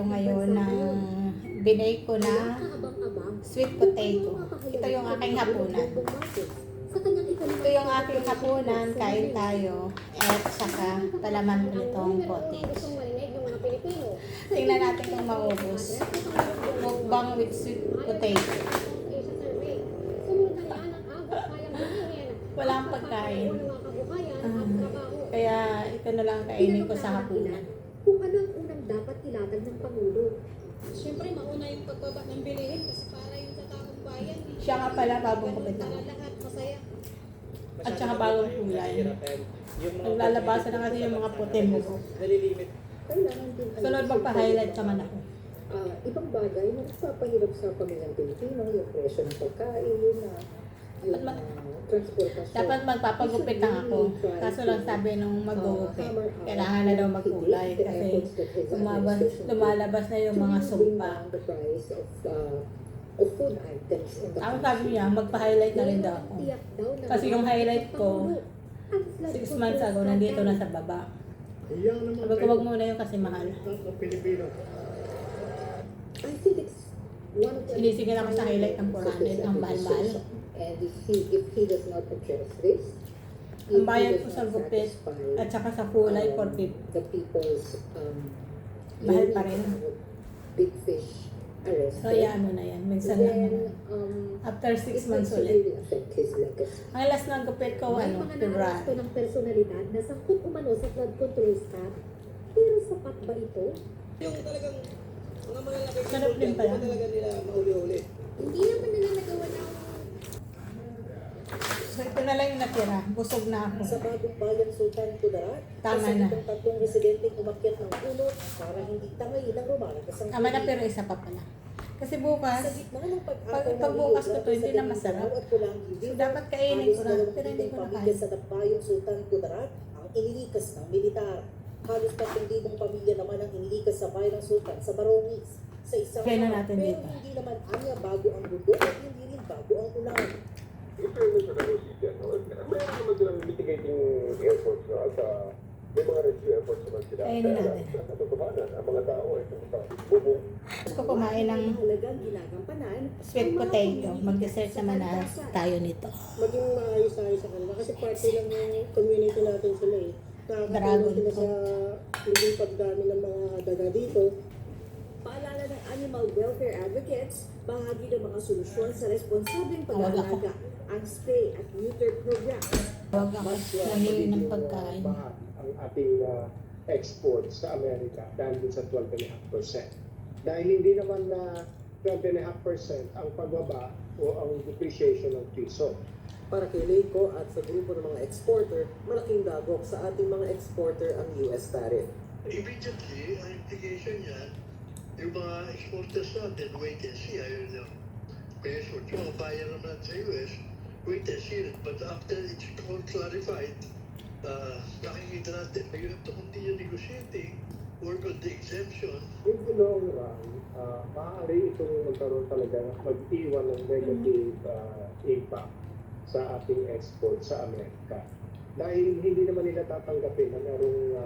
Ngayon na binake ko na sweet potato. Ito yung aking hapunan. Ito yung aking hapunan, kain tayo. At saka palaman ko nitong cottage. Tingnan natin kung maubos. Mukbang with sweet potato. Walang pagkain. Kaya ito na lang kainin ko sa hapunan. Kung ano ang unang dapat ilatag ng Pangulo. Siyempre, mauna yung pagbaba ng bilihin kasi para yung sa taong bayan. Siya nga pala, bagong kapit Para na. lahat masaya. At saka bagong kulay. Naglalabasan na kasi yung mga puti mo. Nalilimit. Kailangan din Sunod magpa-highlight naman ako. ibang bagay na nagpapahirap sa pamilyang Pilipino, yung presyo ng pagkain, yung transportasyon. Dapat magpapagupit na ako. Kaso lang sabi nung mag-gupit, kailangan na daw magkulay kasi lumalabas na yung mga sumpa. The price of food items in the Ako sabi niya, magpa-highlight na rin daw ako. Kasi yung highlight ko, 6 months ago, nandito na sa baba. Sabi ko, wag muna yun kasi mahal. I think it's one of the Sinisingil ako sa highlight ng 400, ang mahal-mahal. And if he does not address this, Ang bayad ko sa gupit at saka sa kulay, 450. the people's Mahal pa rin. big fish arrest. So, ano na yan. Minsan lang naman. After 6 months ulit. affect his legacy. Ang last ng gupit ko, May ano, mga February. naaresto ng personalidad na sangkot umano sa flood control staff. Pero sapat ba ito? Yung talagang mga malalaki Sarap din pala. talaga nila mauli-uli. Hindi naman nila nagawa ng So, ito na lang yung natira. Busog na ako. Sa bagong bayan Sultan Kudarat, Tama kasi na. itong tatlong residenteng umakyat ng puno para hindi tangay ng rumaragas ang Tama na, tubig. pero isa pa pala. Kasi bukas, Sa gitna ng pag bukas ko to, hindi na masarap. So, dapat kainin ko na, pero hindi ko na pamilya kain. sa Dakbayong Sultan Kudarat ang inilikas ng militar. Halos 3,000 pamilya naman ang inilikas sa bayan ng Sultan sa Barongis. Sa isang Kaya na araw. natin Pero dito. hindi naman anya bago ang bundok at hindi rin bago ang ulan. In fairness sa Davao City, meron naman silang mitigating efforts at may mga rescue efforts naman sila. Kainin natin. Sa katotohanan, ang mga tao ay sa bubong. Gusto ko kumain ng mahalagang ginagampanan sweet ang mga potato. pamilya Mag-dessert sa naman na kalikasan. tayo nito. Maging maayos tayo sa kanila kasi parte lang ng community natin sila eh. Dragon Nakakatulong sila fruit. sa hindi pagdami ng mga daga dito. Paalala ng animal welfare advocates, bahagi ng mga solusyon sa responsableng Tawag ako. pag-aalaga ang spay at neuter program. Huwag ako nangyari ng pagkain. Ang ating export sa Amerika dahil dun sa 12.5%. Dahil hindi naman na 12.5% ang pagbaba o ang depreciation ng piso. Para kay Leico at sa grupo ng mga exporter, malaking dagok sa ating mga exporter ang US tariff. Immediately, ang implication niyan, yung mga exporters natin, wait and see, ayaw na export yung bayan naman sa US, wait and see. But after it's all clarified, nakikita natin, you have to continue negotiating, work on the exemption. In the long run, maaari itong magkaroon talaga, mag-iwan ng negative impact sa ating export sa Amerika. Dahil hindi naman nila tatanggapin na merong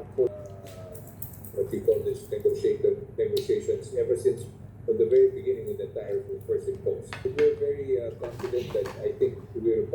what we call this negotiations ever since from the very beginning when the tariff was first imposed. We're very confident that I think we're